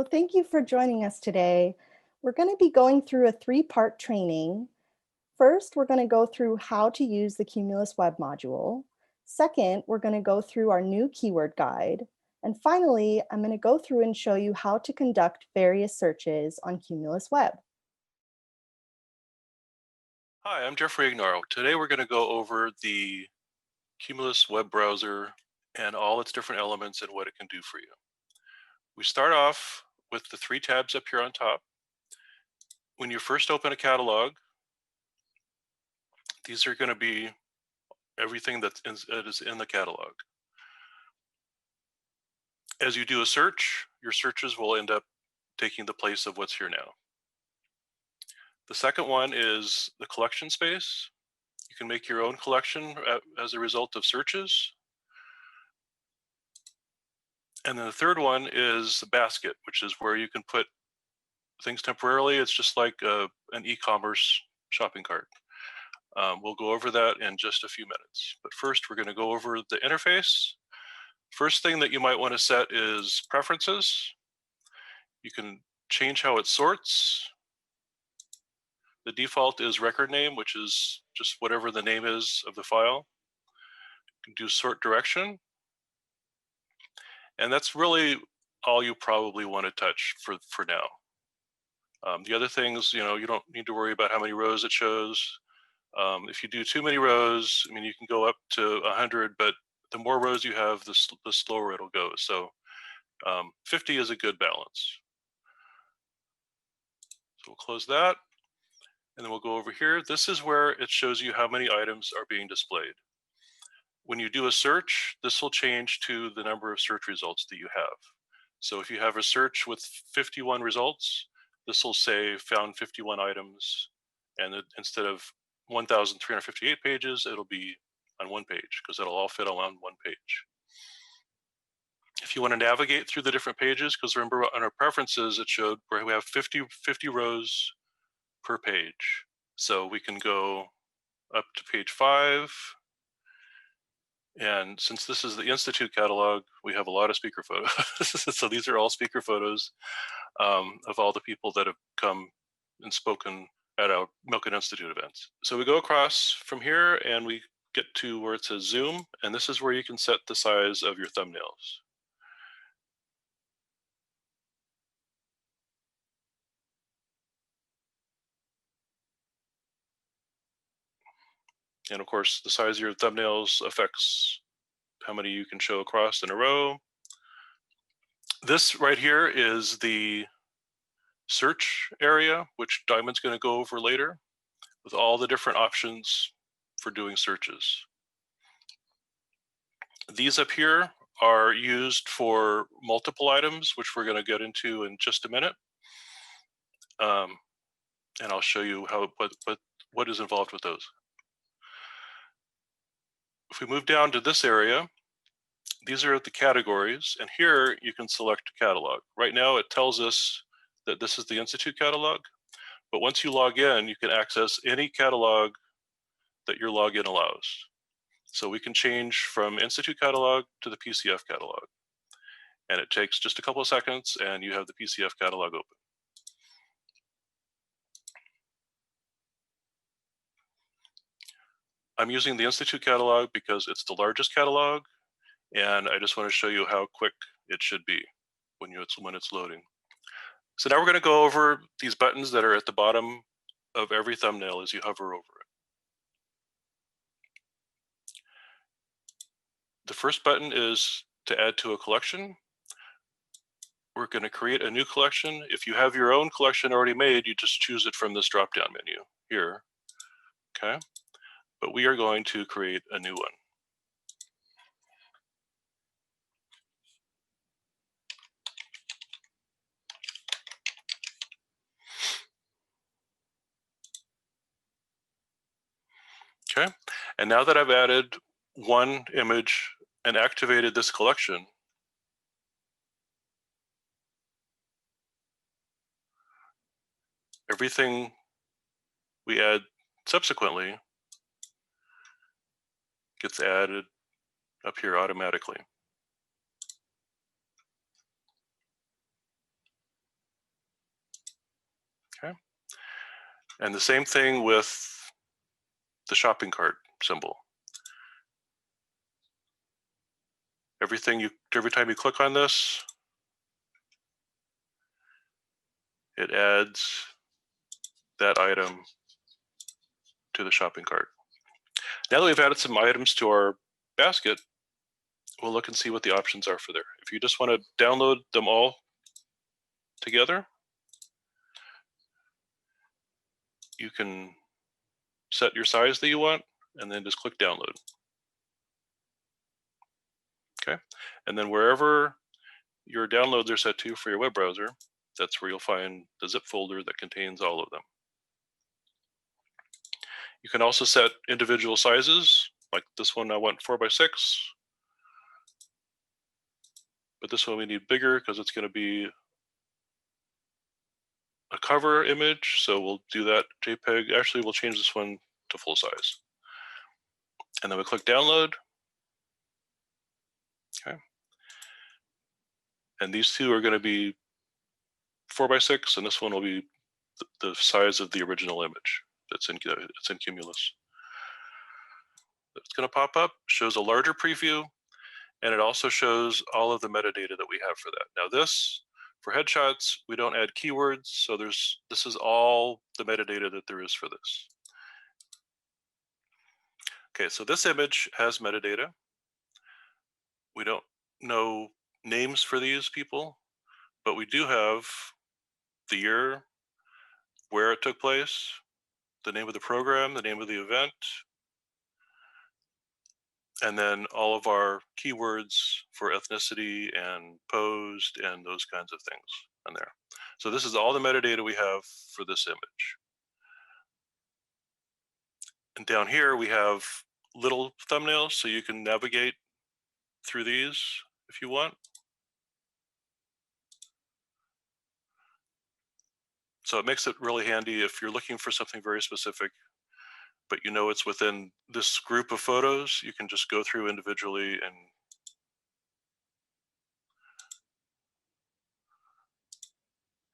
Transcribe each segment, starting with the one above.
So thank you for joining us today. We're going to be going through a three-part training. First, we're going to go through how to use the Cumulus web module. Second, we're going to go through our new keyword guide. And finally, I'm going to go through and show you how to conduct various searches on Cumulus Web. Hi, I'm Jeffrey Ignaro. Today we're going to go over the Cumulus web browser and all its different elements and what it can do for you. We start off with the three tabs up here on top. When you first open a catalog, these are going to be everything that is in the catalog. As you do a search, your searches will end up taking the place of what's here now. The second one is the collection space. You can make your own collection as a result of searches. And then the third one is the basket, which is where you can put things temporarily. It's just like an e-commerce shopping cart. We'll go over that in just a few minutes. But first, we're going to go over the interface. First thing that you might want to set is preferences. You can change how it sorts. The default is record name, which is just whatever the name is of the file. You can do sort direction. And that's really all you probably want to touch for now. The other things, you don't need to worry about how many rows it shows. If you do too many rows, I mean, you can go up to 100, but the more rows you have, the slower it'll go. So 50 is a good balance. So we'll close that, and then we'll go over here. This is where it shows you how many items are being displayed. When you do a search, this will change to the number of search results that you have. So if you have a search with 51 results, this will say found 51 items, and instead of 1,358 pages, it'll be on one page because it'll all fit on one page. If you want to navigate through the different pages, because remember on our preferences, it showed where we have 50 rows per page. So we can go up to page 5. And since this is the Institute catalog, we have a lot of speaker photos. So these are all speaker photos of all the people that have come and spoken at our Milken Institute events. So we go across from here and we get to where it says zoom, and this is where you can set the size of your thumbnails. And of course, the size of your thumbnails affects how many you can show across in a row. This right here is the search area, which Diamond's going to go over later, with all the different options for doing searches. These up here are used for multiple items, which we're going to get into in just a minute. And I'll show you what is involved with those. If we move down to this area, these are the categories, and here you can select catalog. Right now it tells us that this is the Institute catalog, but once you log in, you can access any catalog that your login allows. So we can change from Institute catalog to the PCF catalog. And it takes just a couple of seconds and you have the PCF catalog open. I'm using the Institute catalog because it's the largest catalog, and I just want to show you how quick it should be when it's loading. So now we're going to go over these buttons that are at the bottom of every thumbnail as you hover over it. The first button is to add to a collection. We're going to create a new collection. If you have your own collection already made, you just choose it from this drop-down menu here. Okay. But we are going to create a new one. Okay, and now that I've added one image and activated this collection, everything we add subsequently gets added up here automatically. Okay. And the same thing with the shopping cart symbol. Every time you click on this, it adds that item to the shopping cart. Now that we've added some items to our basket, we'll look and see what the options are for there. If you just want to download them all together, you can set your size that you want and then just click download. Okay, and then wherever your downloads are set to for your web browser, that's where you'll find the zip folder that contains all of them. You can also set individual sizes, like this one I want 4x6, but this one we need bigger because it's going to be a cover image, so we'll do that JPEG. Actually, we'll change this one to full size. And then we click download. Okay. And these two are going to be 4x6, and this one will be the size of the original image that's in Cumulus. It's going to pop up, shows a larger preview, and it also shows all of the metadata that we have for that. Now this, for headshots, we don't add keywords, so this is all the metadata that there is for this. Okay, so this image has metadata. We don't know names for these people, but we do have the year, where it took place, the name of the program, the name of the event, and then all of our keywords for ethnicity and posed and those kinds of things in there. So this is all the metadata we have for this image. And down here we have little thumbnails, so you can navigate through these if you want. So it makes it really handy if you're looking for something very specific, but you know it's within this group of photos, you can just go through individually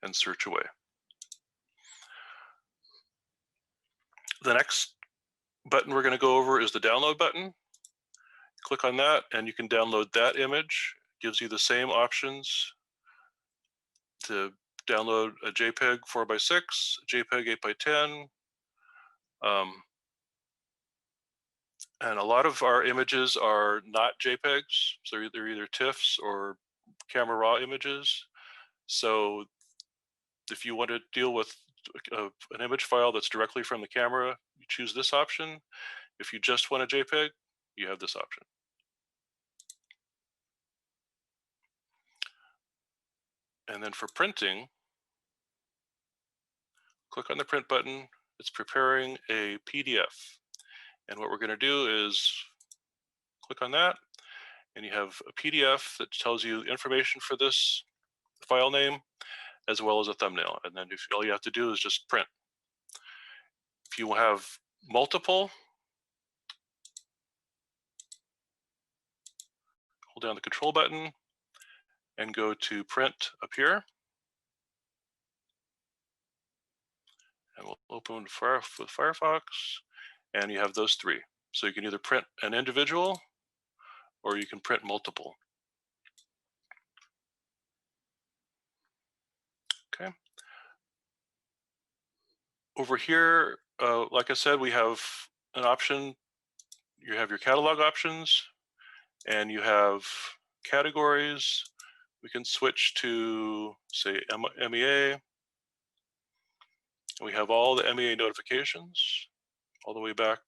and search away. The next button we're going to go over is the download button. Click on that and you can download that image. It gives you the same options to download a JPEG 4x6, JPEG 8x10. And a lot of our images are not JPEGs, so they're either TIFFs or camera raw images. So if you want to deal with an image file that's directly from the camera, you choose this option. If you just want a JPEG, you have this option. And then for printing, click on the print button. It's preparing a PDF. And what we're going to do is click on that, and you have a PDF that tells you information for this file name, as well as a thumbnail. And then all you have to do is just print. If you have multiple, hold down the control button and go to print up here. And we'll open with Firefox, and you have those three. So you can either print an individual or you can print multiple. Okay. Over here, like I said, we have an option. You have your catalog options, and you have categories. We can switch to, say, MEA. We have all the MEA notifications all the way back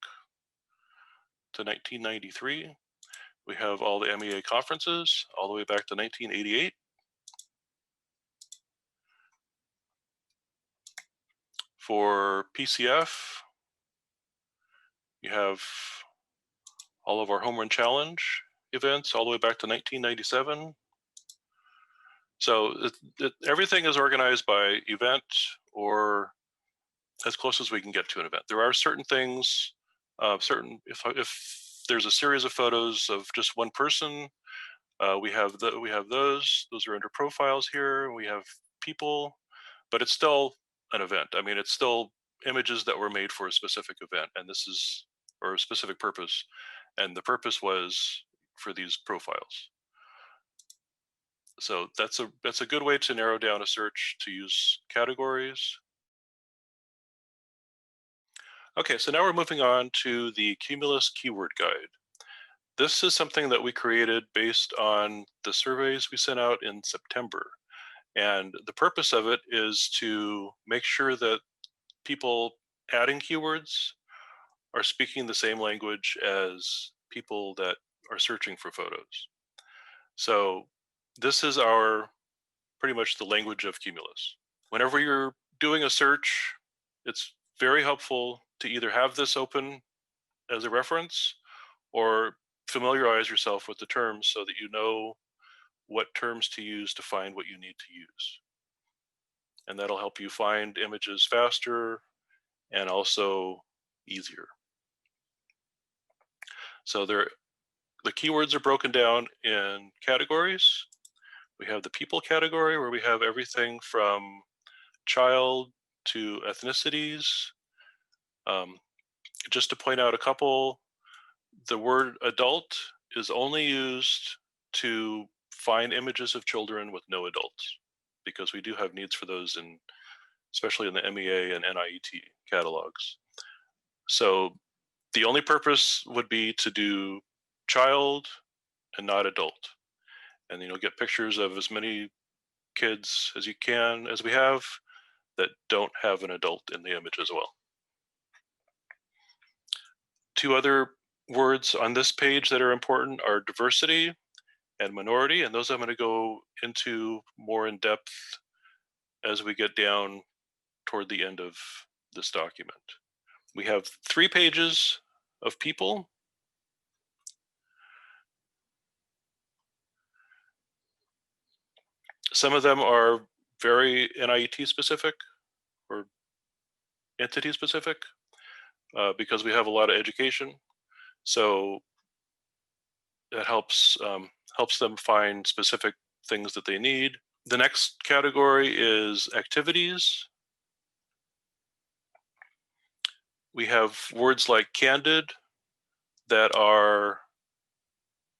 to 1993. We have all the MEA conferences all the way back to 1988. For PCF, you have all of our Home Run Challenge events all the way back to 1997. So everything is organized by event or as close as we can get to an event. There are certain things, if there's a series of photos of just one person, we have those. Those are under profiles here. We have people, but it's still an event. I mean, it's still images that were made for a specific event, and this is, or a specific purpose, and the purpose was for these profiles. So that's a good way to narrow down a search, to use categories. Okay, so now we're moving on to the Cumulus Keyword Guide. This is something that we created based on the surveys we sent out in September. And the purpose of it is to make sure that people adding keywords are speaking the same language as people that are searching for photos. So this is pretty much the language of Cumulus. Whenever you're doing a search, it's very helpful to either have this open as a reference or familiarize yourself with the terms so that you know what terms to use to find what you need to use. And that'll help you find images faster and also easier. So the keywords are broken down in categories. We have the people category, where we have everything from child to ethnicities. Just to point out a couple, the word adult is only used to find images of children with no adults, because we do have needs for those, especially in the MEA and NIET catalogs. So the only purpose would be to do child and not adult. And you'll get pictures of as many kids as you can, as we have, that don't have an adult in the image as well. Two other words on this page that are important are diversity and minority, and those I'm going to go into more in depth as we get down toward the end of this document. We have 3 pages of people. Some of them are very NIET specific or entity specific, because we have a lot of education. So that helps them find specific things that they need. The next category is activities. We have words like candid that are,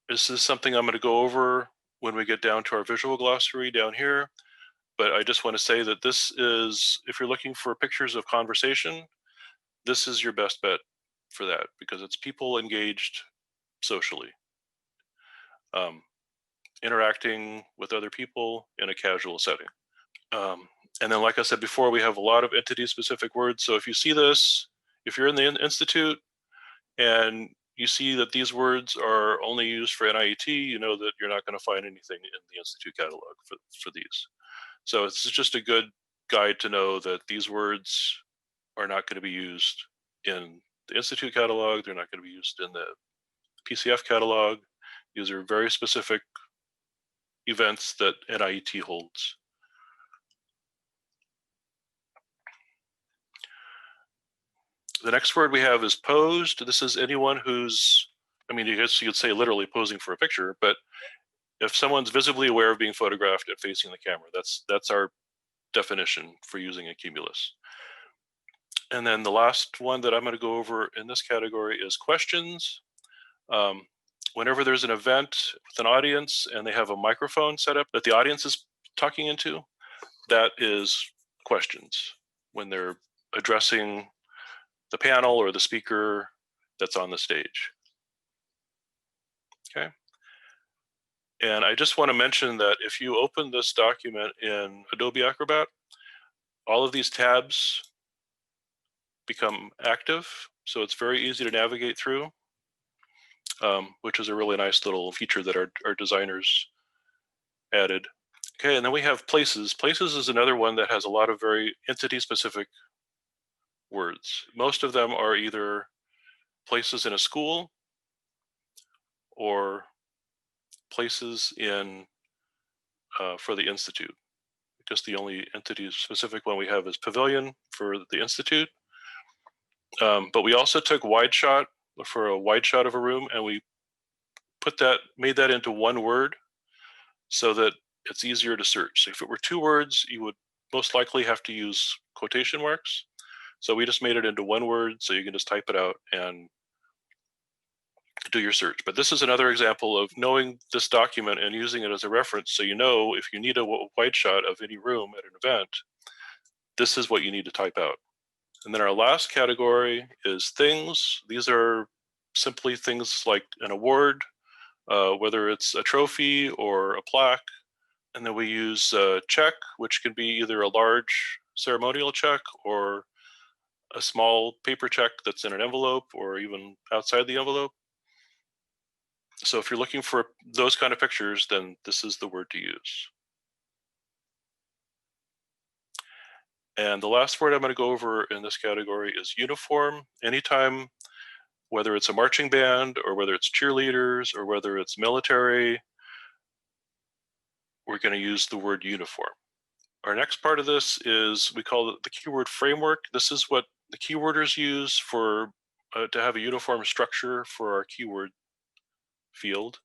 this is something I'm going to go over when we get down to our visual glossary down here. But I just want to say that this is, if you're looking for pictures of conversation, this is your best bet for that, because it's people engaged socially, interacting with other people in a casual setting. And then, like I said before, we have a lot of entity-specific words. So if you see this, if you're in the institute and you see that these words are only used for NIET, you know that you're not going to find anything in the institute catalog for these. So it's just a good guide to know that these words are not going to be used in the institute catalog. They're not going to be used in the PCF catalog. These are very specific events that NIET holds. The next word we have is posed. This is anyone who's, I mean, I guess you could say literally posing for a picture, but if someone's visibly aware of being photographed and facing the camera, that's our definition for using a Cumulus. And then the last one that I'm going to go over in this category is questions. Whenever there's an event with an audience and they have a microphone set up that the audience is talking into, that is questions when they're addressing the panel or the speaker that's on the stage. Okay. And I just want to mention that if you open this document in Adobe Acrobat, all of these tabs become active. So it's very easy to navigate through, which is a really nice little feature that our designers added. Okay, and then we have places. Places is another one that has a lot of very entity-specific words. Most of them are either places in a school or places in for the institute. Because the only entity-specific one we have is pavilion for the institute. But we also took wide shot for a wide shot of a room, and we made that into one word so that it's easier to search. So if it were 2 words, you would most likely have to use quotation marks. So we just made it into one word, so you can just type it out and do your search. But this is another example of knowing this document and using it as a reference, so you know if you need a wide shot of any room at an event, this is what you need to type out. And then our last category is things. These are simply things like an award, whether it's a trophy or a plaque. And then we use a check, which can be either a large ceremonial check or a small paper check that's in an envelope or even outside the envelope. So if you're looking for those kind of pictures, then this is the word to use. And the last word I'm going to go over in this category is uniform. Anytime, whether it's a marching band or whether it's cheerleaders or whether it's military, we're going to use the word uniform. Our next part of this is, we call it the keyword framework. This is what the keyworders use for to have a uniform structure for our keyword field.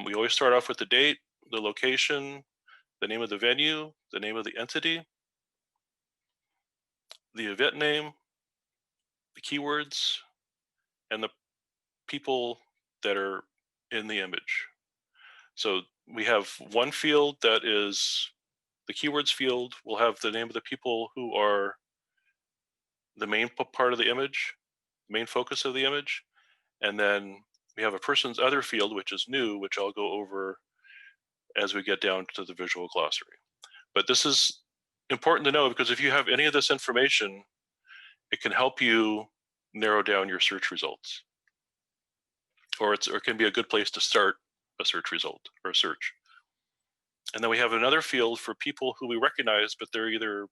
We always start off with the date, the location, the name of the venue, the name of the entity, the event name, the keywords, and the people that are in the image. So we have one field that is the keywords field. We'll have the name of the people who are the main part of the image, main focus of the image. And then we have a person's other field, which is new, which I'll go over as we get down to the visual glossary. But this is important to know, because if you have any of this information, it can help you narrow down your search results. Or it can be a good place to start a search result or a search. And then we have another field for people who we recognize, but they're either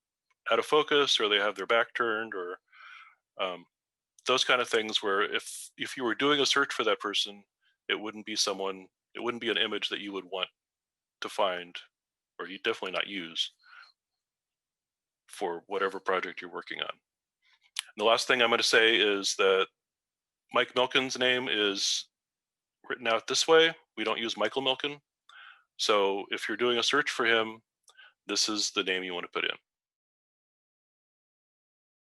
out of focus or they have their back turned, or those kind of things, where if you were doing a search for that person, it wouldn't be an image that you would want to find, or you definitely not use for whatever project you're working on. And the last thing I'm going to say is that Mike Milken's name is written out this way. We don't use Michael Milken. So if you're doing a search for him, this is the name you want to put in.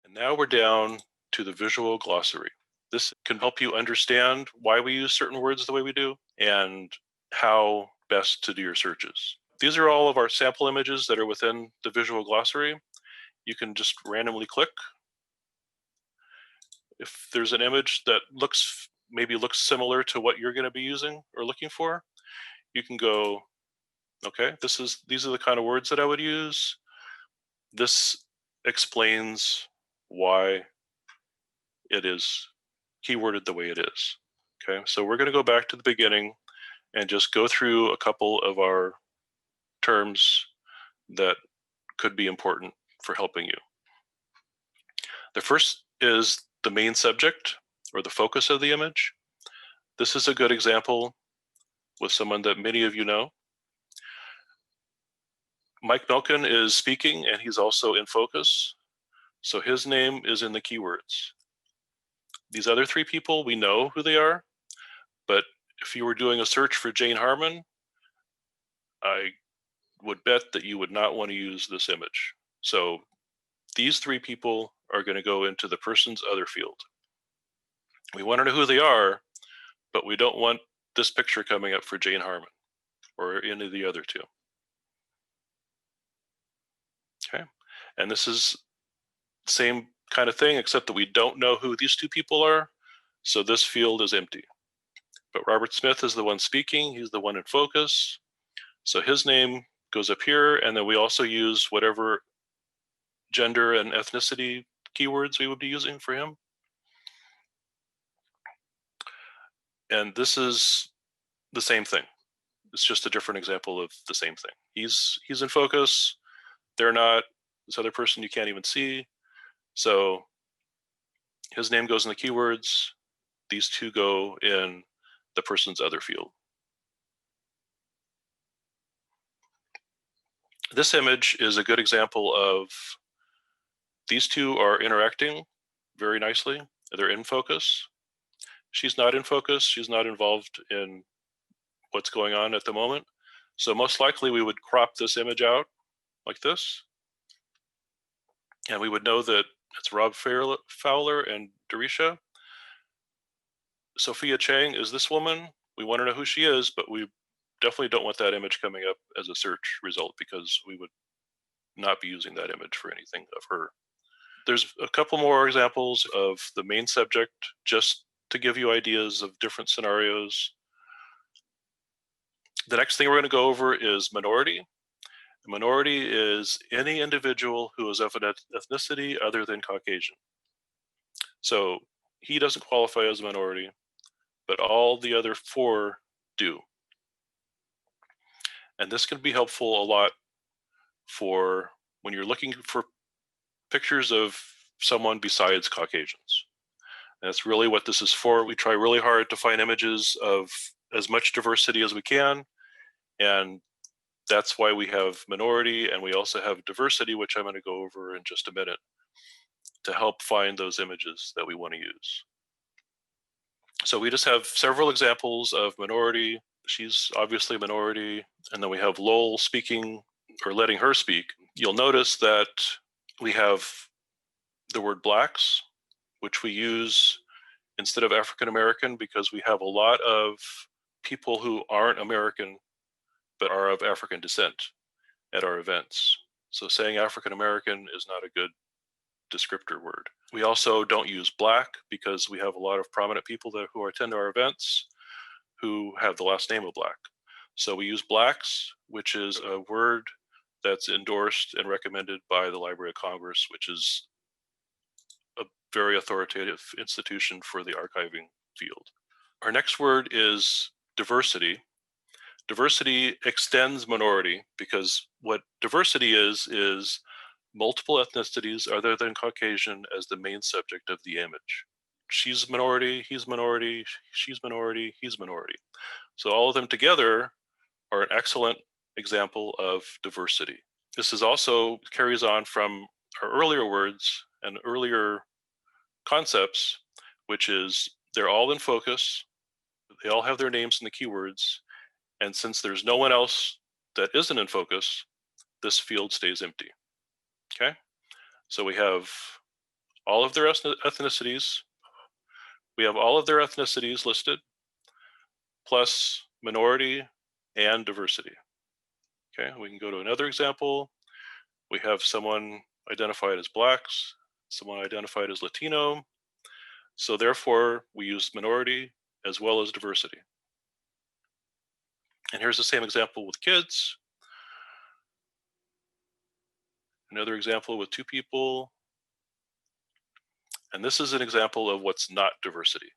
And now we're down to the visual glossary. This can help you understand why we use certain words the way we do and how best to do your searches. These are all of our sample images that are within the visual glossary. You can just randomly click. If there's an image that maybe looks similar to what you're going to be using or looking for, you can go, okay, these are the kind of words that I would use. This explains why it is keyworded the way it is. Okay, so we're going to go back to the beginning and just go through a couple of our terms that could be important for helping you. The first is the main subject, or the focus of the image. This is a good example with someone that many of you know. Mike Milken is speaking and he's also in focus, so his name is in the keywords. These other three people, we know who they are, but if you were doing a search for Jane Harmon, I would bet that you would not want to use this image. So these three people are going to go into the person's other field. We want to know who they are, but we don't want this picture coming up for Jane Harmon or any of the other two. Okay, and this is the same kind of thing, except that we don't know who these two people are, so this field is empty. But Robert Smith is the one speaking, he's the one in focus, so his name goes up here, and then we also use whatever gender and ethnicity keywords we would be using for him. And this is the same thing. It's just a different example of the same thing. He's in focus, they're not. This other person you can't even see. So his name goes in the keywords. These two go in the person's other field. This image is a good example of these two are interacting very nicely. They're in focus. She's not in focus. She's not involved in what's going on at the moment. So most likely we would crop this image out like this. And we would know that it's Rob Fowler and Dorisha. Sophia Chang is this woman. We want to know who she is, but we definitely don't want that image coming up as a search result because we would not be using that image for anything of her. There's a couple more examples of the main subject just to give you ideas of different scenarios. The next thing we're going to go over is minority. A minority is any individual who is of an ethnicity other than Caucasian. So he doesn't qualify as a minority, but all the other four do. And this can be helpful a lot for when you're looking for pictures of someone besides Caucasians. And that's really what this is for. We try really hard to find images of as much diversity as we can. And that's why we have minority, and we also have diversity, which I'm going to go over in just a minute, to help find those images that we want to use. So we just have several examples of minority. She's obviously a minority. And then we have Lowell speaking or letting her speak. You'll notice that we have the word blacks, which we use instead of African American because we have a lot of people who aren't American but are of African descent at our events. So saying African American is not a good descriptor word. We also don't use black because we have a lot of prominent people who attend our events who have the last name of Black. So we use blacks, which is a word that's endorsed and recommended by the Library of Congress, which is a very authoritative institution for the archiving field. Our next word is diversity. Diversity extends minority because what diversity is multiple ethnicities other than Caucasian as the main subject of the image. She's minority, he's minority, she's minority, he's minority. So all of them together are an excellent example of diversity. This is also carries on from our earlier words and earlier concepts, which is they're all in focus, they all have their names in the keywords, and since there's no one else that isn't in focus, this field stays empty. Okay, so we have all of their ethnicities. We have all of their ethnicities listed, plus minority and diversity. Okay, we can go to another example. We have someone identified as blacks, someone identified as Latino. So therefore, we use minority as well as diversity. And here's the same example with kids. Another example with two people. And this is an example of what's not diversity.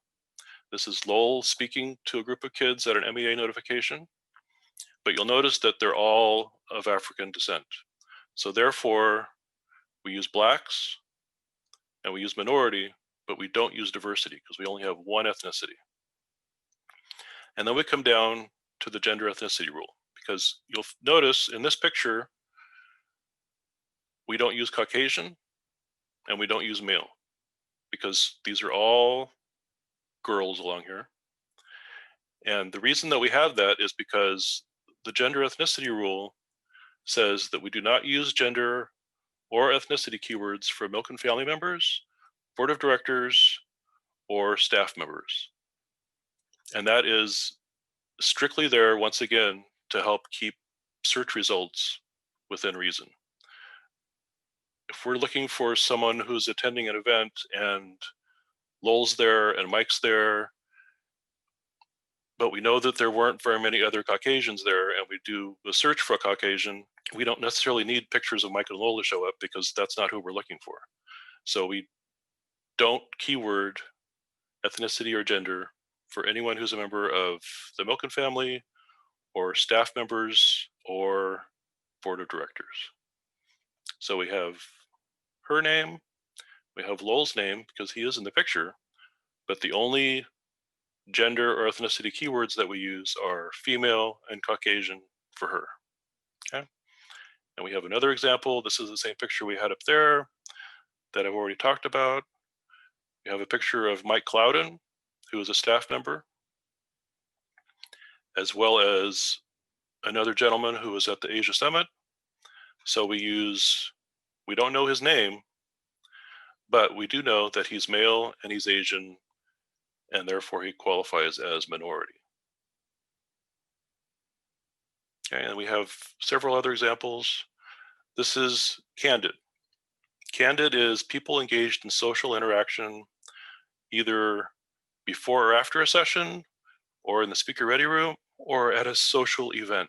This is Lowell speaking to a group of kids at an MEA notification, but you'll notice that they're all of African descent. So therefore, we use blacks and we use minority, but we don't use diversity because we only have one ethnicity. And then we come down to the gender ethnicity rule because you'll notice in this picture, we don't use Caucasian and we don't use male because these are all girls along here. And the reason that we have that is because the gender ethnicity rule says that we do not use gender or ethnicity keywords for Milken family members, board of directors, or staff members. And that is strictly there, once again, to help keep search results within reason. If we're looking for someone who's attending an event and Lowell's there and Mike's there, but we know that there weren't very many other Caucasians there, and we do a search for a Caucasian, we don't necessarily need pictures of Mike and Lowell to show up because that's not who we're looking for. So we don't keyword ethnicity or gender for anyone who's a member of the Milken family or staff members or board of directors. So we have her name, we have Lowell's name because he is in the picture, but the only gender or ethnicity keywords that we use are female and Caucasian for her. Okay. And we have another example. This is the same picture we had up there that I've already talked about. We have a picture of Mike Clouden, who is a staff member, as well as another gentleman who was at the Asia Summit. So we don't know his name, but we do know that he's male and he's Asian, and therefore he qualifies as minority. Okay, and we have several other examples. This is candid. Candid is people engaged in social interaction either before or after a session, or in the speaker ready room, or at a social event.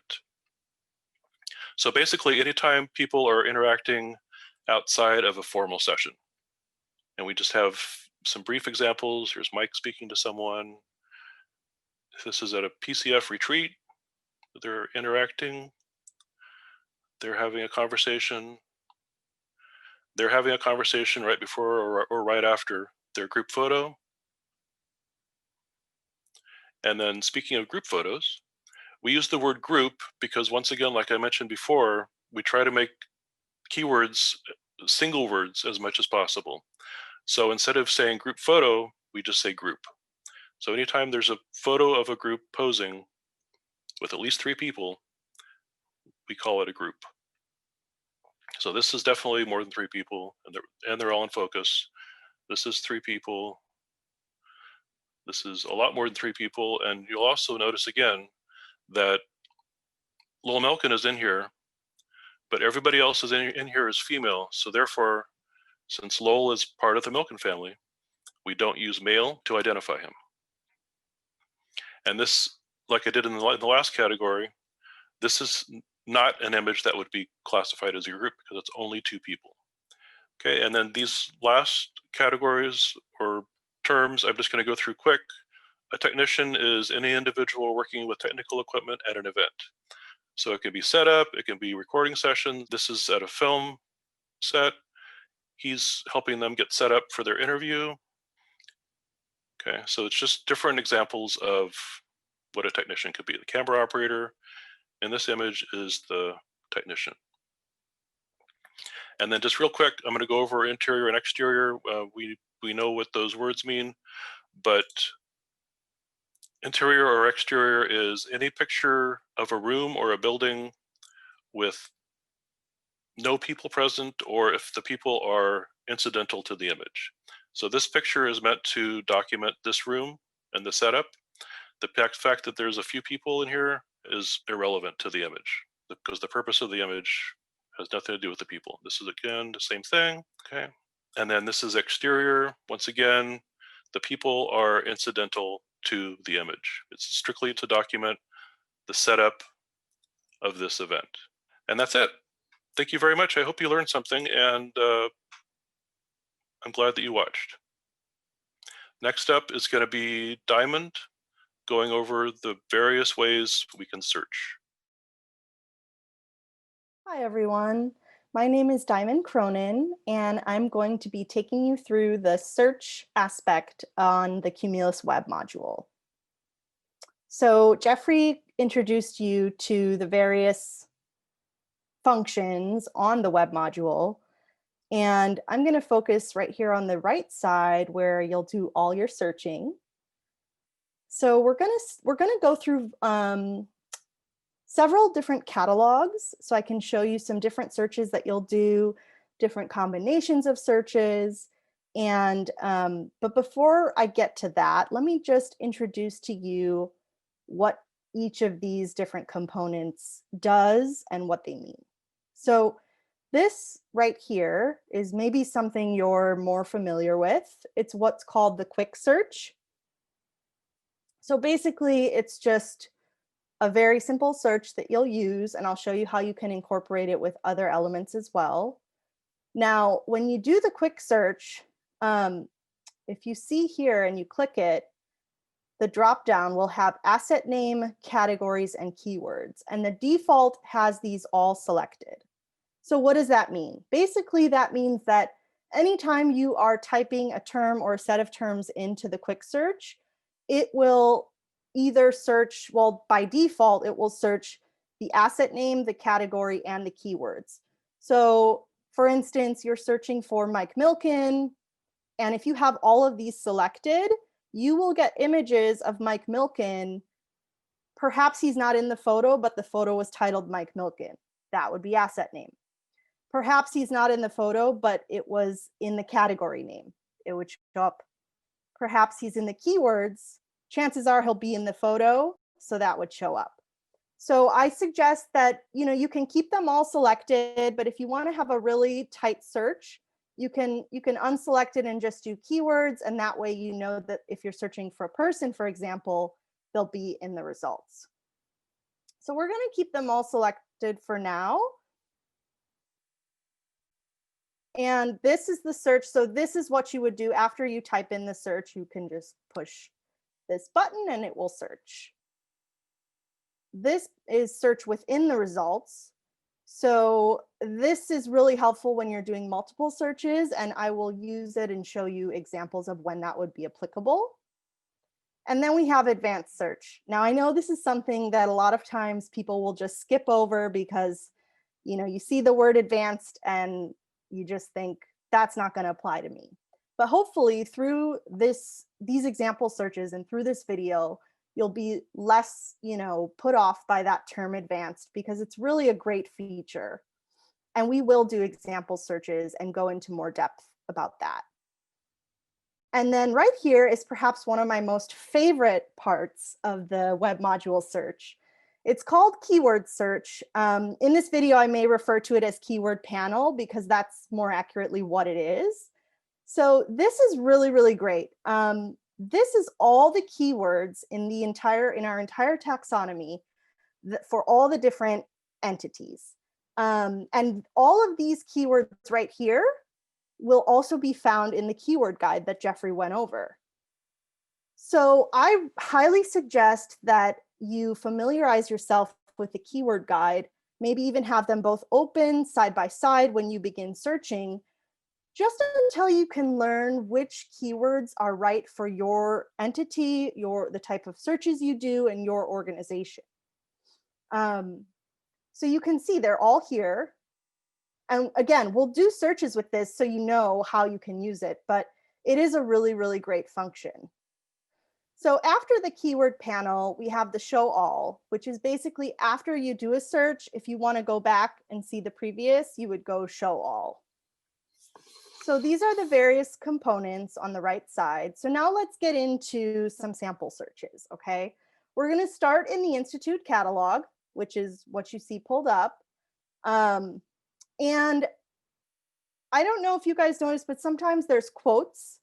So basically, anytime people are interacting outside of a formal session. And we just have some brief examples. Here's Mike speaking to someone. This is at a PCF retreat. They're interacting. They're having a conversation. They're having a conversation right before or right after their group photo. And then speaking of group photos, we use the word group because once again, like I mentioned before, we try to make keywords single words as much as possible. So instead of saying group photo, we just say group. So anytime there's a photo of a group posing with at least 3 people, we call it a group. So this is definitely more than 3 people, and they're all in focus. This is 3 people. This is a lot more than 3 people, and you'll also notice again that Lowell Melkin is in here, but everybody else is in here is female. So therefore, since Lowell is part of the Melkin family, we don't use male to identify him. And this, like I did in the last category, this is not an image that would be classified as a group because it's only 2 people. Okay, and then these last categories or terms, I'm just going to go through quick. A technician is any individual working with technical equipment at an event. So it can be setup, it can be recording session. This is at a film set. He's helping them get set up for their interview. Okay, so it's just different examples of what a technician could be. The camera operator in this image is the technician. And then just real quick, I'm going to go over interior and exterior. We know what those words mean, but interior or exterior is any picture of a room or a building with no people present, or if the people are incidental to the image. So this picture is meant to document this room and the setup. The fact that there's a few people in here is irrelevant to the image because the purpose of the image has nothing to do with the people. This is again the same thing, okay? And then this is exterior. Once again, the people are incidental to the image. It's strictly to document the setup of this event. And that's it. Thank you very much. I hope you learned something, and I'm glad that you watched. Next up is going to be Diamond, going over the various ways we can search. Hi, everyone. My name is Diamond Cronin, and I'm going to be taking you through the search aspect on the Cumulus web module. So Jeffrey introduced you to the various functions on the web module, and I'm going to focus right here on the right side where you'll do all your searching. So we're going to go through several different catalogs, so I can show you some different searches that you'll do, different combinations of searches. And but before I get to that, let me just introduce to you what each of these different components does and what they mean. So this right here is maybe something you're more familiar with. It's what's called the quick search. So basically, it's just a very simple search that you'll use, and I'll show you how you can incorporate it with other elements as well. Now, when you do the quick search, if you see here and you click it, the drop-down will have asset name, categories, and keywords, and the default has these all selected. So what does that mean? Basically, that means that anytime you are typing a term or a set of terms into the quick search, it will either search, well, by default, it will search the asset name, the category, and the keywords. So for instance, you're searching for Mike Milken, and if you have all of these selected, you will get images of Mike Milken. Perhaps he's not in the photo, but the photo was titled Mike Milken. That would be asset name. Perhaps he's not in the photo, but it was in the category name. It would show up. Perhaps he's in the keywords. Chances are he'll be in the photo, so that would show up. So I suggest that, you can keep them all selected, but if you want to have a really tight search, you can unselect it and just do keywords, and that way you know that if you're searching for a person, for example, they'll be in the results. So we're going to keep them all selected for now. And this is the search. So this is what you would do after you type in the search. You can just push this button and it will search. This is search within the results. So this is really helpful when you're doing multiple searches, and I will use it and show you examples of when that would be applicable. And then we have advanced search. Now I know this is something that a lot of times people will just skip over because you see the word advanced and you just think that's not going to apply to me. But hopefully through these example searches and through this video, you'll be less, put off by that term advanced, because it's really a great feature. And we will do example searches and go into more depth about that. And then right here is perhaps one of my most favorite parts of the web module search. It's called keyword search. In this video, I may refer to it as keyword panel because that's more accurately what it is. So this is really, really great. This is all the keywords in our entire taxonomy for all the different entities. And all of these keywords right here will also be found in the keyword guide that Jeffrey went over. So I highly suggest that you familiarize yourself with the keyword guide, maybe even have them both open side by side when you begin searching, just until you can learn which keywords are right for your entity, the type of searches you do, and your organization. So you can see they're all here. And again, we'll do searches with this so you know how you can use it, but it is a really, really great function. So after the keyword panel, we have the show all, which is basically after you do a search, if you want to go back and see the previous, you would go show all. So these are the various components on the right side. So now let's get into some sample searches, okay? We're going to start in the Institute catalog, which is what you see pulled up. And I don't know if you guys noticed, but sometimes there's quotes.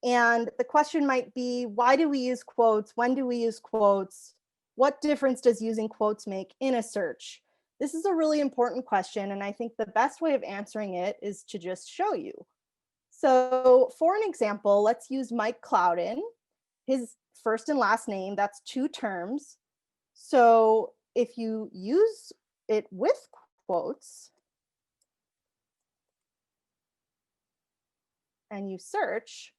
And the question might be, why do we use quotes? When do we use quotes? What difference does using quotes make in a search? This is a really important question, and I think the best way of answering it is to just show you. So for an example, let's use Mike Clouden. His first and last name, that's 2 terms. So if you use it with quotes and you search,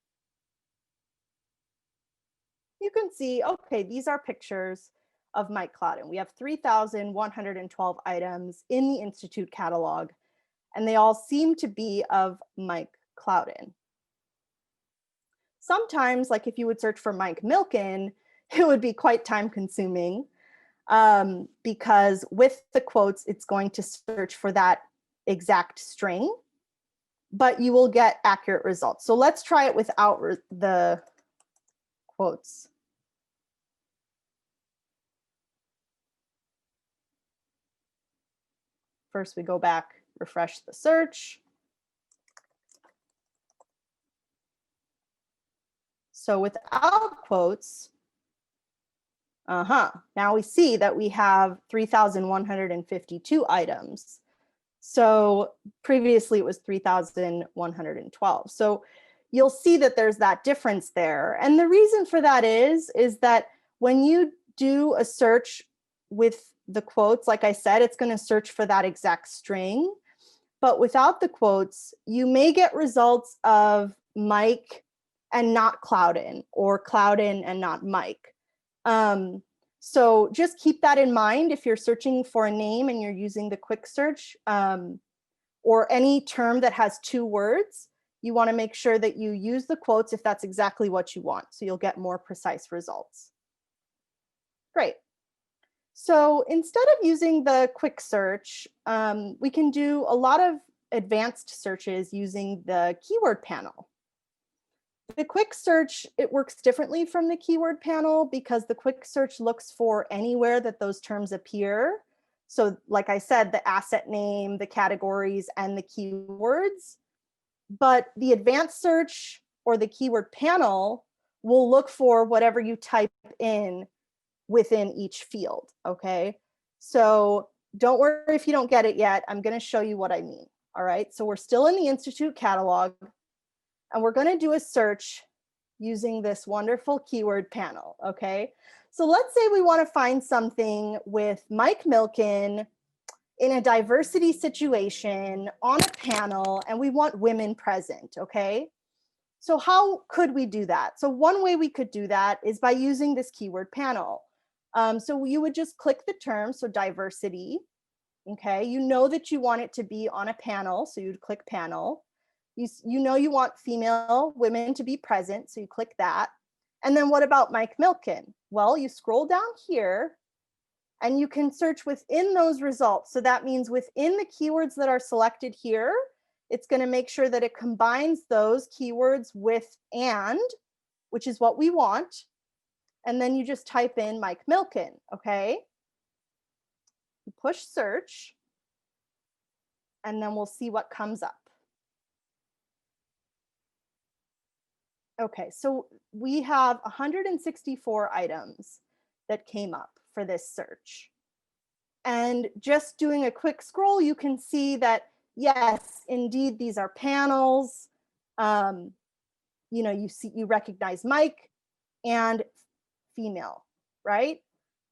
you can see, okay, these are pictures of Mike Clouden. We have 3,112 items in the Institute catalog, and they all seem to be of Mike Clouden. Sometimes, like if you would search for Mike Milken, it would be quite time consuming because with the quotes, it's going to search for that exact string, but you will get accurate results. So let's try it without the quotes. First, we go back, refresh the search. So without quotes, now we see that we have 3,152 items. So previously it was 3,112. So you'll see that there's that difference there. And the reason for that is that when you do a search with the quotes, like I said, it's going to search for that exact string. But without the quotes, you may get results of Mike and not Clouden, or Clouden and not Mike. So just keep that in mind if you're searching for a name and you're using the quick search, or any term that has 2 words. You want to make sure that you use the quotes if that's exactly what you want, so you'll get more precise results. Great. So instead of using the quick search, we can do a lot of advanced searches using the keyword panel. The quick search, it works differently from the keyword panel because the quick search looks for anywhere that those terms appear. So like I said, the asset name, the categories, and the keywords. But the advanced search or the keyword panel will look for whatever you type in within each field, okay? So don't worry if you don't get it yet. I'm going to show you what I mean, all right? So we're still in the Institute catalog, and we're going to do a search using this wonderful keyword panel, okay? So let's say we want to find something with Mike Milken in a diversity situation on a panel, and we want women present, okay? So how could we do that? So one way we could do that is by using this keyword panel. So you would just click the term, so diversity, okay? You know that you want it to be on a panel, so you'd click panel. You know you want female women to be present, so you click that. And then what about Mike Milken? Well, you scroll down here and you can search within those results. So that means within the keywords that are selected here, it's going to make sure that it combines those keywords with and, which is what we want. And then you just type in Mike Milken, okay? You push search, and then we'll see what comes up. Okay, so we have 164 items that came up for this search. And just doing a quick scroll, you can see that, yes, indeed, these are panels. You know, you recognize Mike and female, right?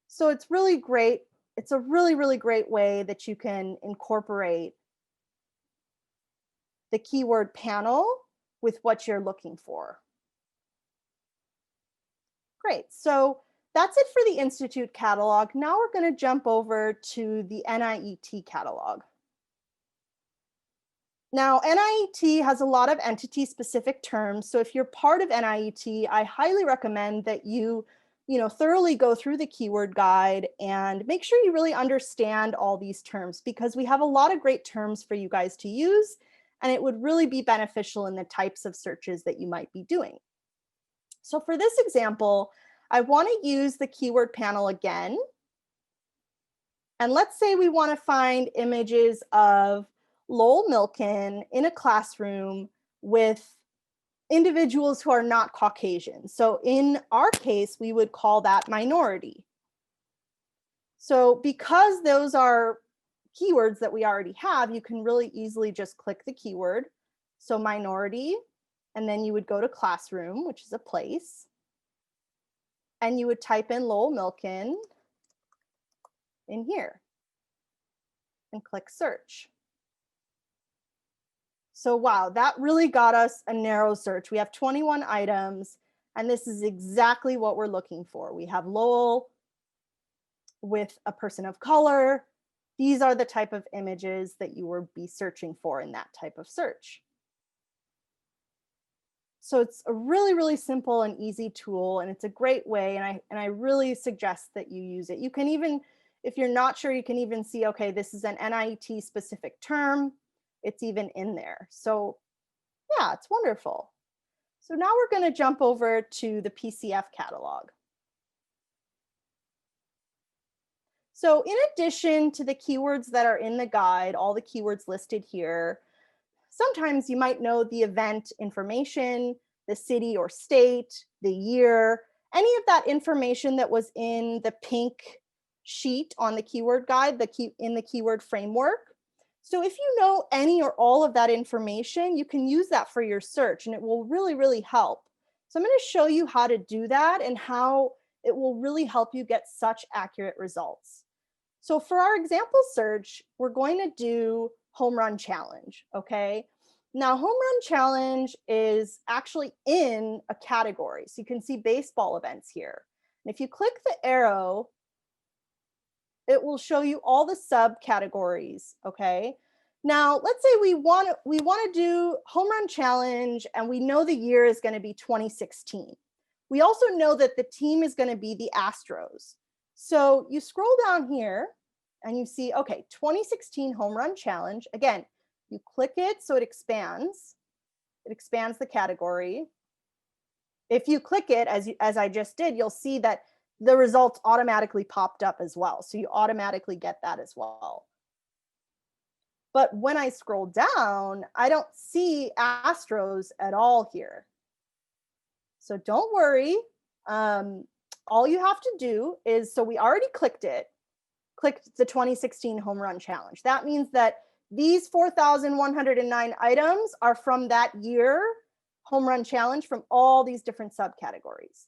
So it's really great. It's a really, really great way that you can incorporate the keyword panel with what you're looking for. Great, so that's it for the Institute catalog. Now we're going to jump over to the NIET catalog. Now, NIET has a lot of entity-specific terms, so if you're part of NIET, I highly recommend that you thoroughly go through the keyword guide and make sure you really understand all these terms, because we have a lot of great terms for you guys to use, and it would really be beneficial in the types of searches that you might be doing. So for this example, I want to use the keyword panel again. And let's say we want to find images of Lowell Milken in a classroom with individuals who are not Caucasian. So in our case, we would call that minority. So because those are keywords that we already have, you can really easily just click the keyword. So minority, and then you would go to classroom, which is a place. And you would type in Lowell Milken in here and click search. So wow, that really got us a narrow search. We have 21 items, and this is exactly what we're looking for. We have Lowell with a person of color. These are the type of images that you would be searching for in that type of search. So it's a really, really simple and easy tool, and it's a great way, and I really suggest that you use it. You can even, if you're not sure, you can even see, okay, this is an NIET specific term. It's even in there. So yeah, it's wonderful. So now we're going to jump over to the PCF catalog. So in addition to the keywords that are in the guide, all the keywords listed here, sometimes you might know the event information, the city or state, the year, any of that information that was in the pink sheet on the keyword guide, in the keyword framework. So if you know any or all of that information, you can use that for your search, and it will really, really help. So I'm going to show you how to do that and how it will really help you get such accurate results. So for our example search, we're going to do home run challenge, okay? Now, home run challenge is actually in a category. So you can see baseball events here. And if you click the arrow, it will show you all the subcategories, okay? Now, let's say we want to do home run challenge, and we know the year is going to be 2016. We also know that the team is going to be the Astros. So you scroll down here and you see, okay, 2016 home run challenge. Again, You click it so it expands. It expands the category. If you click it, as I just did, you'll see that the results automatically popped up as well. So you automatically get that as well. But when I scroll down, I don't see Astros at all here. So don't worry. All you have to do is, so we already clicked the 2016 home run challenge. That means that these 4,109 items are from that year home run challenge from all these different subcategories.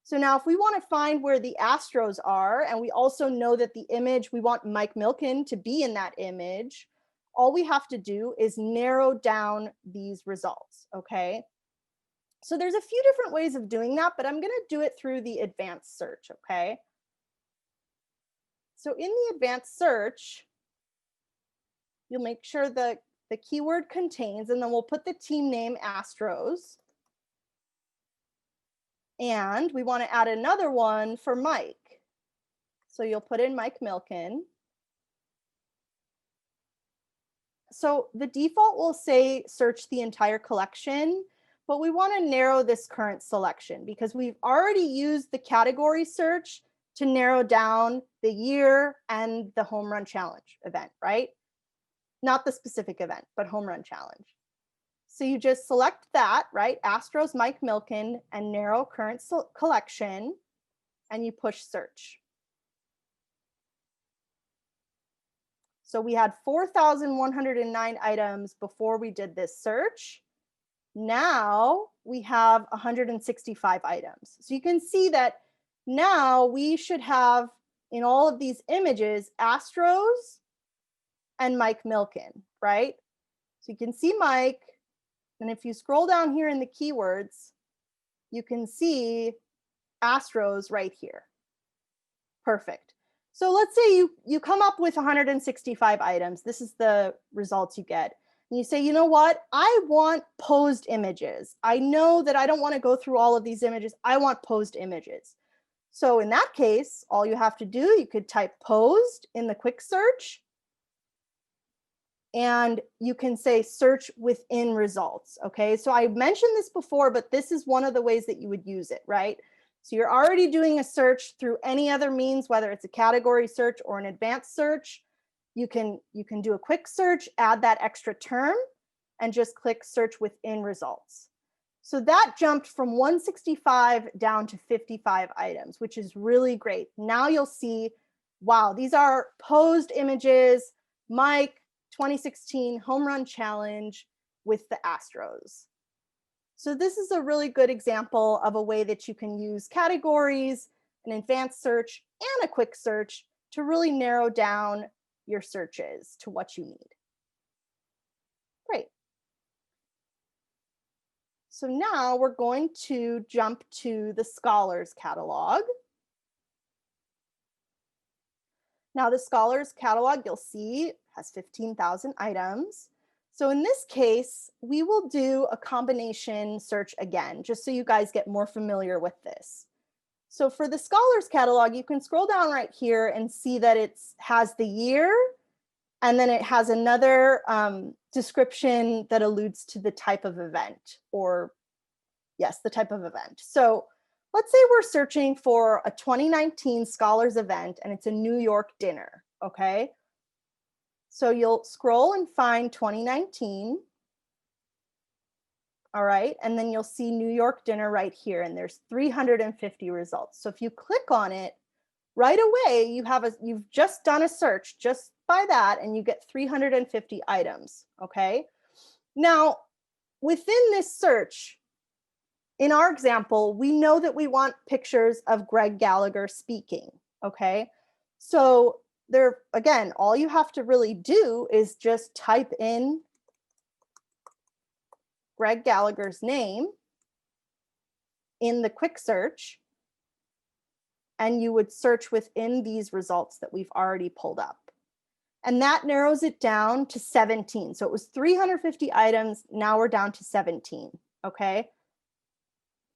So now if we want to find where the Astros are, and we also know that the image, we want Mike Milken to be in that image, all we have to do is narrow down these results, okay? So there's a few different ways of doing that, but I'm going to do it through the advanced search, okay? So in the advanced search, you'll make sure the keyword contains, and then we'll put the team name Astros. And we want to add another one for Mike. So you'll put in Mike Milken. So the default will say search the entire collection, but we want to narrow this current selection because we've already used the category search to narrow down the year and the home run challenge event, right? Not the specific event, but home run challenge. So you just select that, right? Astros Mike Milken and narrow current collection, and you push search. So we had 4,109 items before we did this search. Now we have 165 items. So you can see that now we should have in all of these images Astros and Mike Milken, right? So you can see Mike, and if you scroll down here in the keywords, you can see Astros right here. Perfect. So let's say you come up with 165 items. This is the results you get. And you say, you know what? I want posed images. I know that I don't want to go through all of these images. I want posed images. So in that case, all you have to do, you could type posed in the quick search, and you can say search within results, okay? So I mentioned this before, but this is one of the ways that you would use it, right? So you're already doing a search through any other means, whether it's a category search or an advanced search. You can do a quick search, add that extra term, and just click search within results. So that jumped from 165 down to 55 items, which is really great. Now you'll see, wow, these are posed images, Mike 2016 home run challenge with the Astros. So this is a really good example of a way that you can use categories, an advanced search, and a quick search to really narrow down your searches to what you need. Great. So now we're going to jump to the Scholars Catalog. Now the Scholars Catalog, you'll see, has 15,000 items. So in this case, we will do a combination search again, just so you guys get more familiar with this. So for the Scholars Catalog, you can scroll down right here and see that it has the year, and then it has another description that alludes to the type of event, or yes, the type of event. So let's say we're searching for a 2019 Scholars event and it's a New York dinner, okay? So you'll scroll and find 2019. All right, and then you'll see New York dinner right here, and there's 350 results. So if you click on it, right away, you've just done a search just by that, and you get 350 items, okay? Now, within this search, in our example, we know that we want pictures of Greg Gallagher speaking, okay? So there, again, all you have to really do is just type in Greg Gallagher's name in the quick search, and you would search within these results that we've already pulled up. And that narrows it down to 17. So it was 350 items, now we're down to 17, okay?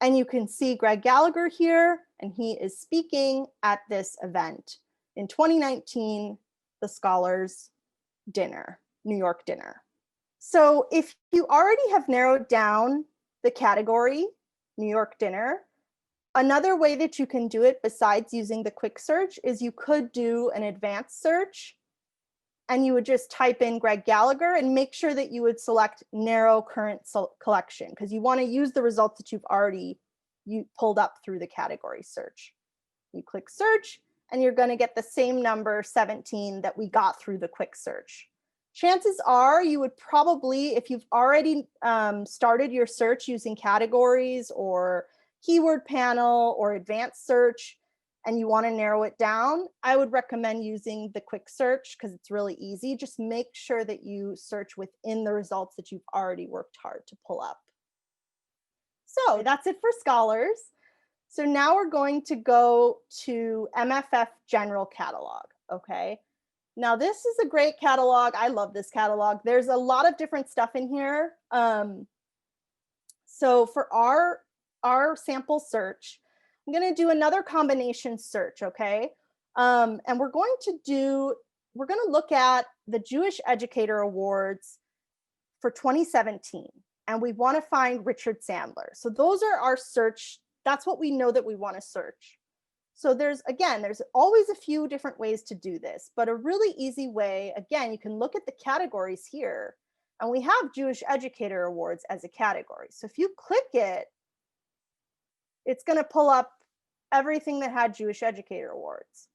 And you can see Greg Gallagher here, and he is speaking at this event in 2019, the Scholars Dinner, New York dinner. So if you already have narrowed down the category, New York dinner, another way that you can do it besides using the quick search is you could do an advanced search, and you would just type in Greg Gallagher and make sure that you would select narrow current collection, because you want to use the results that you've already pulled up through the category search. You click search and you're going to get the same number 17 that we got through the quick search. Chances are you would probably, if you've already started your search using categories or keyword panel or advanced search, and you want to narrow it down, I would recommend using the quick search because it's really easy. Just make sure that you search within the results that you've already worked hard to pull up. So that's it for scholars. So now we're going to go to MFF General Catalog, okay? Now this is a great catalog. I love this catalog. There's a lot of different stuff in here. So for our sample search, I'm going to do another combination search, okay? And we're going to look at the Jewish Educator Awards for 2017, and we want to find Richard Sandler. So those are our search. That's what we know that we want to search. So there's always a few different ways to do this, but a really easy way, again, you can look at the categories here, and we have Jewish Educator Awards as a category. So if you click it, it's going to pull up everything that had Jewish Educator Awards.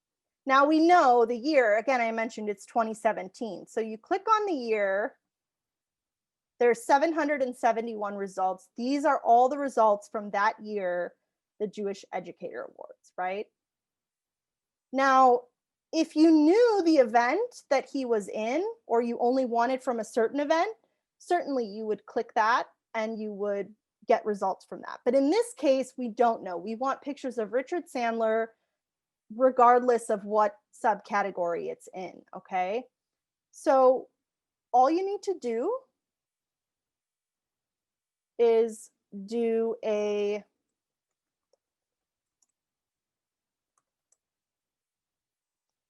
Now we know the year, again, I mentioned it's 2017. So you click on the year, there's 771 results. These are all the results from that year, the Jewish Educator Awards, right? Now, if you knew the event that he was in, or you only wanted from a certain event, certainly you would click that and you would get results from that. But in this case, we don't know. We want pictures of Richard Sandler, regardless of what subcategory it's in, okay? So all you need to do is do a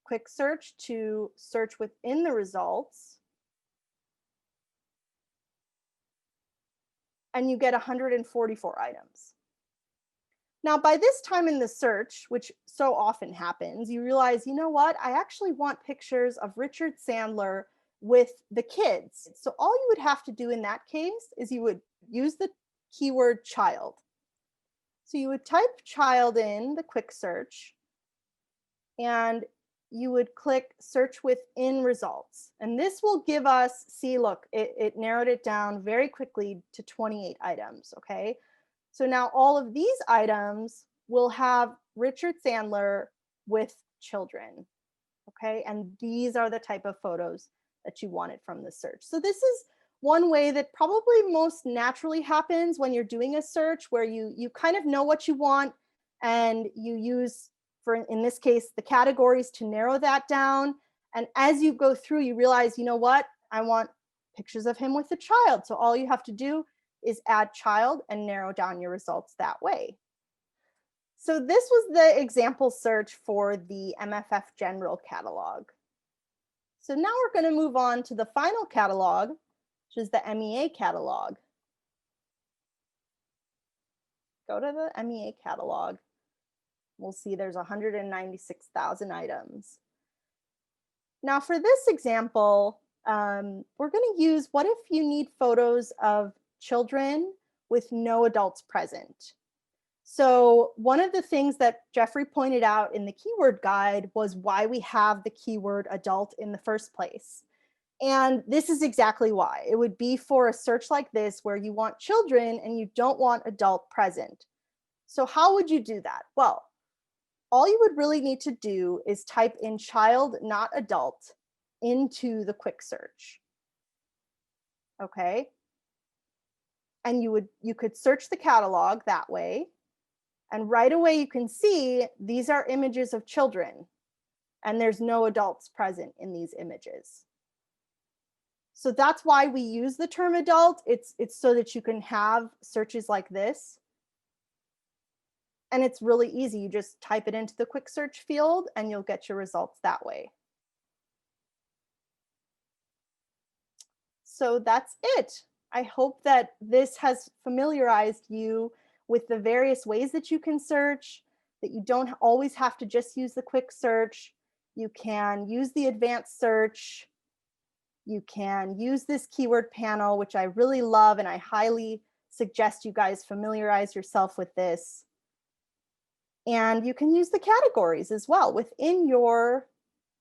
quick search to search within the results, and you get 144 items. Now, by this time in the search, which so often happens, you realize, you know what, I actually want pictures of Richard Sandler with the kids. So all you would have to do in that case is you would use the keyword child. So you would type child in the quick search, and you would click search within results. And this will give us, see, look, it narrowed it down very quickly to 28 items, okay? So now all of these items will have Richard Sandler with children, okay? And these are the type of photos that you wanted from the search. So this is one way that probably most naturally happens when you're doing a search, where you kind of know what you want, and you use, for in this case, the categories to narrow that down. And as you go through, you realize, you know what, I want pictures of him with a child. So all you have to do is add child and narrow down your results that way. So this was the example search for the MFF General Catalog. So now we're going to move on to the final catalog, which is the MEA catalog. Go to the MEA catalog. We'll see there's 196,000 items. Now for this example, we're going to use, what if you need photos of children with no adults present? So one of the things that Jeffrey pointed out in the keyword guide was why we have the keyword adult in the first place. And this is exactly why. It would be for a search like this where you want children and you don't want adult present. So how would you do that? Well, all you would really need to do is type in child, not adult, into the quick search. Okay. And you could search the catalog that way. And right away you can see these are images of children, and there's no adults present in these images. So that's why we use the term adult. It's so that you can have searches like this. And it's really easy. You just type it into the quick search field and you'll get your results that way. So that's it. I hope that this has familiarized you with the various ways that you can search, that you don't always have to just use the quick search. You can use the advanced search. You can use this keyword panel, which I really love, and I highly suggest you guys familiarize yourself with this. And you can use the categories as well within your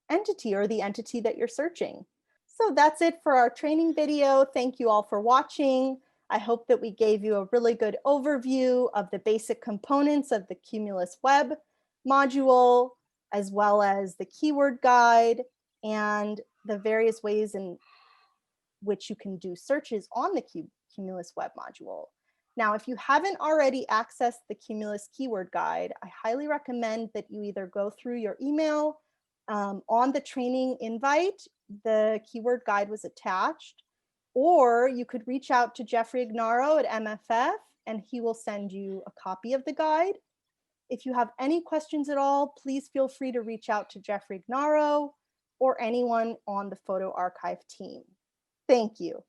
entity or the entity that you're searching. So that's it for our training video. Thank you all for watching. I hope that we gave you a really good overview of the basic components of the Cumulus Web module, as well as the keyword guide and the various ways in which you can do searches on the Cumulus Web module. Now, if you haven't already accessed the Cumulus keyword guide, I highly recommend that you either go through your email on the training invite, the keyword guide was attached, or you could reach out to Jeffrey Ignaro at MFF and he will send you a copy of the guide. If you have any questions at all, please feel free to reach out to Jeffrey Ignaro or anyone on the Photo Archive team. Thank you.